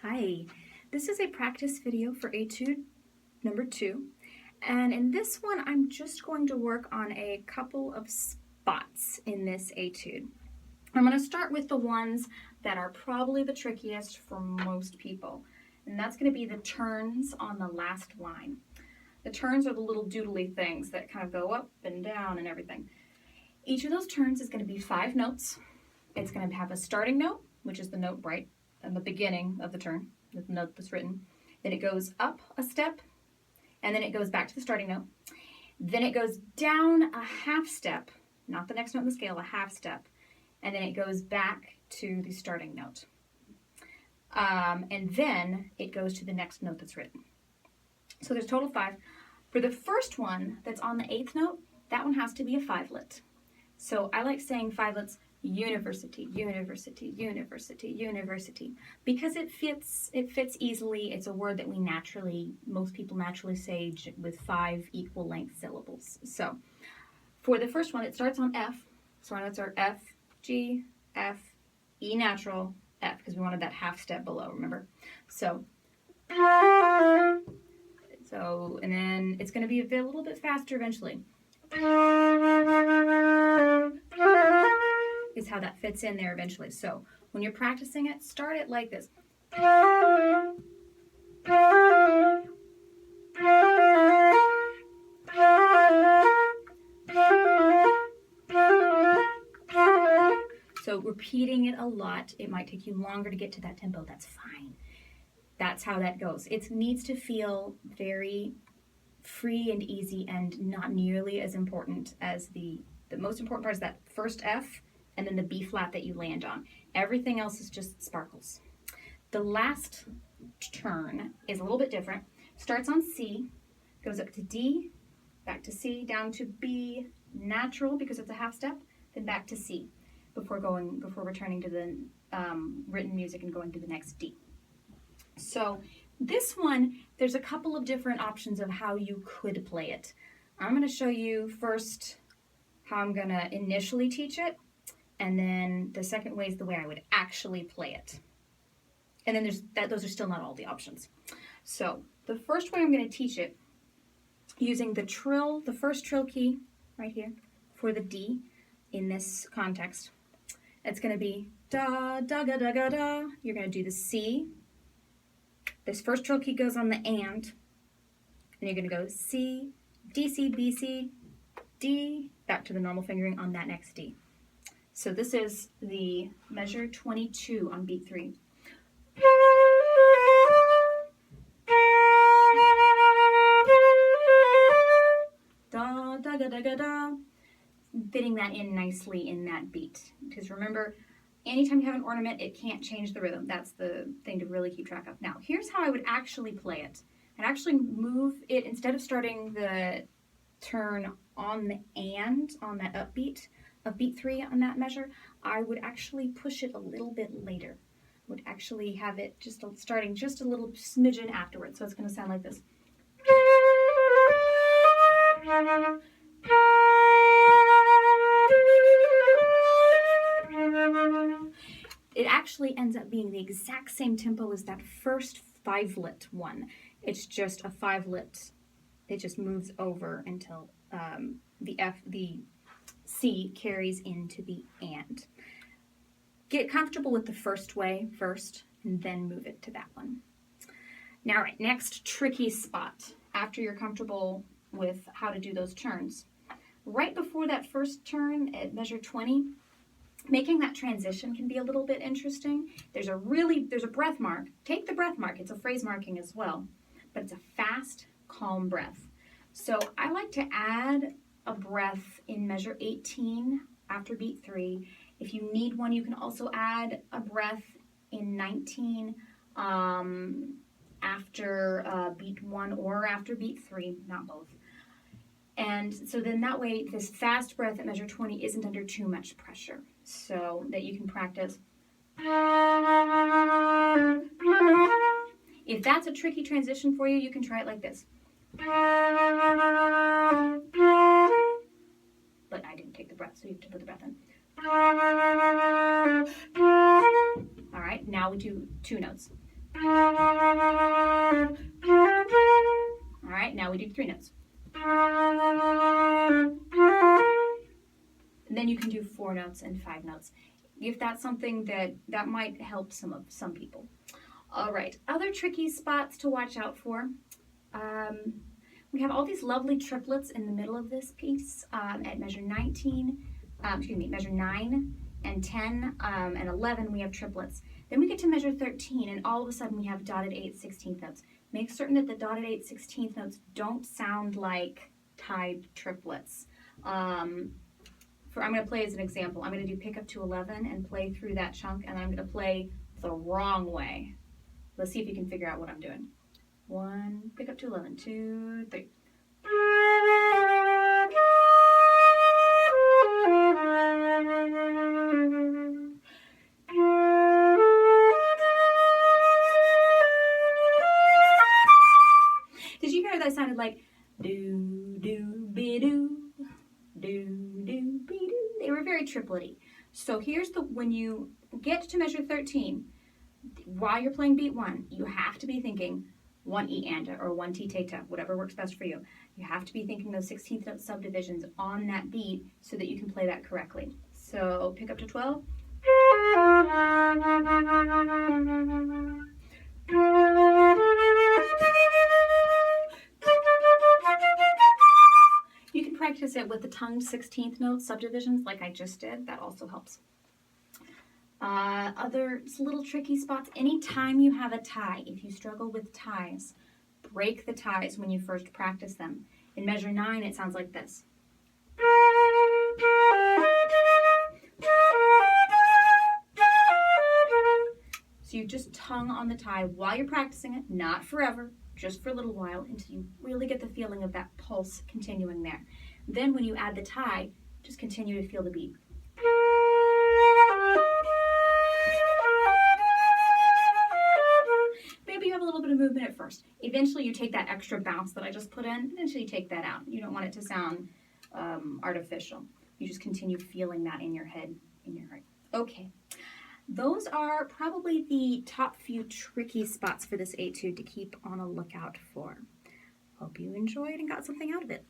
Hi, this is a practice video for Etude number 2, and in this one I'm just going to work on a couple of spots in this etude. I'm going to start with the ones that are probably the trickiest for most people, and that's going to be the turns on the last line. The turns are the little doodly things that kind of go up and down and everything. Each of those turns is going to be 5 notes. It's going to have a starting note, which is the note right at the beginning of the turn, the note that's written. Then it goes up a step, and then it goes back to the starting note. Then it goes down a half step, not the next note in the scale, a half step, and then it goes back to the starting note. And then it goes to the next note that's written. So there's a total of 5. For the first one that's on the 8th note, that one has to be a 5-lit. So I like saying 5-lits, university, university, university, university, because it fits easily. It's a word that most people naturally say with 5 equal length syllables. So for the first one, it starts on F. So our notes are F, G, F, E natural, F, because we wanted that half step below, remember? So, and then it's going to be a little bit faster eventually. Is how that fits in there eventually. So when you're practicing it, start it like this. So repeating it a lot, it might take you longer to get to that tempo. That's fine. That's how that goes. It needs to feel very free and easy and not nearly as important as the most important part is that first F and then the B flat that you land on. Everything else is just sparkles. The last turn is a little bit different. Starts on C, goes up to D, back to C, down to B natural because it's a half step, then back to C before returning to the written music and going to the next D. So this one, there's a couple of different options of how you could play it. I'm going to show you first how I'm going to initially teach it, and then the second way is the way I would actually play it. And then those are still not all the options. So the first way I'm going to teach it, using the first trill key right here for the D in this context, it's going to be da, da, ga, da, ga, da. You're going to do the C. This first trill key goes on the and you're going to go C, D, C, B, C, D, back to the normal fingering on that next D. So this is the measure 22 on beat 3. Da, da, ga, da, ga, da. Fitting that in nicely in that beat. Because remember, anytime you have an ornament, it can't change the rhythm. That's the thing to really keep track of. Now, here's how I would actually play it. I'd actually move it, instead of starting the turn on the and, on that upbeat of beat 3 on that measure, I would actually push it a little bit later. I would actually have it starting just a little smidgen afterwards. So it's going to sound like this. It actually ends up being the exact same tempo as that first 5-lit one. It's just a 5-lit. It just moves over until the C carries into the and. Get comfortable with the first way first, and then move it to that one. Now, all right, next tricky spot. After you're comfortable with how to do those turns, right before that first turn at measure 20, making that transition can be a little bit interesting. There's a breath mark. Take the breath mark. It's a phrase marking as well, but it's a fast, calm breath. So I like to add a breath in measure 18 after beat 3. If you need one, you can also add a breath in 19 after beat 1 or after beat 3, not both. And so then that way, this fast breath at measure 20 isn't under too much pressure, so that you can practice. If that's a tricky transition for you, you can try it like this. But I didn't take the breath, so you have to put the breath in. All right, now we do 2 notes. All right, now we do 3 notes. And then you can do 4 notes and 5 notes. If that's something that might help some people. All right, other tricky spots to watch out for. We have all these lovely triplets in the middle of this piece at measure 9 and 10 and 11 we have triplets. Then we get to measure 13 and all of a sudden we have dotted 8/16 notes. Make certain that the dotted 8/16 notes don't sound like tied triplets. I'm going to play as an example. I'm going to do pick up to 11 and play through that chunk, and I'm going to play the wrong way. Let's see if you can figure out what I'm doing. 1, pick up to 11, 2, 3. Did you hear that sounded like do, do, be do, do, do, be do? They were very triplety. So here's when you get to measure 13, while you're playing beat 1, you have to be thinking 1 E anda or 1 T teta, whatever works best for you. You have to be thinking those 16th note subdivisions on that beat so that you can play that correctly. So pick up to 12. You can practice it with the tongued 16th note subdivisions like I just did. That also helps. Other little tricky spots. Anytime you have a tie, if you struggle with ties, break the ties when you first practice them. In measure 9, it sounds like this. So you just tongue on the tie while you're practicing it, not forever, just for a little while until you really get the feeling of that pulse continuing there. Then when you add the tie, just continue to feel the beat. Maybe you have a little bit of movement at first. Eventually you take that extra bounce that I just put in, eventually you take that out. You don't want it to sound artificial. You just continue feeling that in your head, in your heart. Okay. Those are probably the top few tricky spots for this etude to keep on a lookout for. Hope you enjoyed and got something out of it.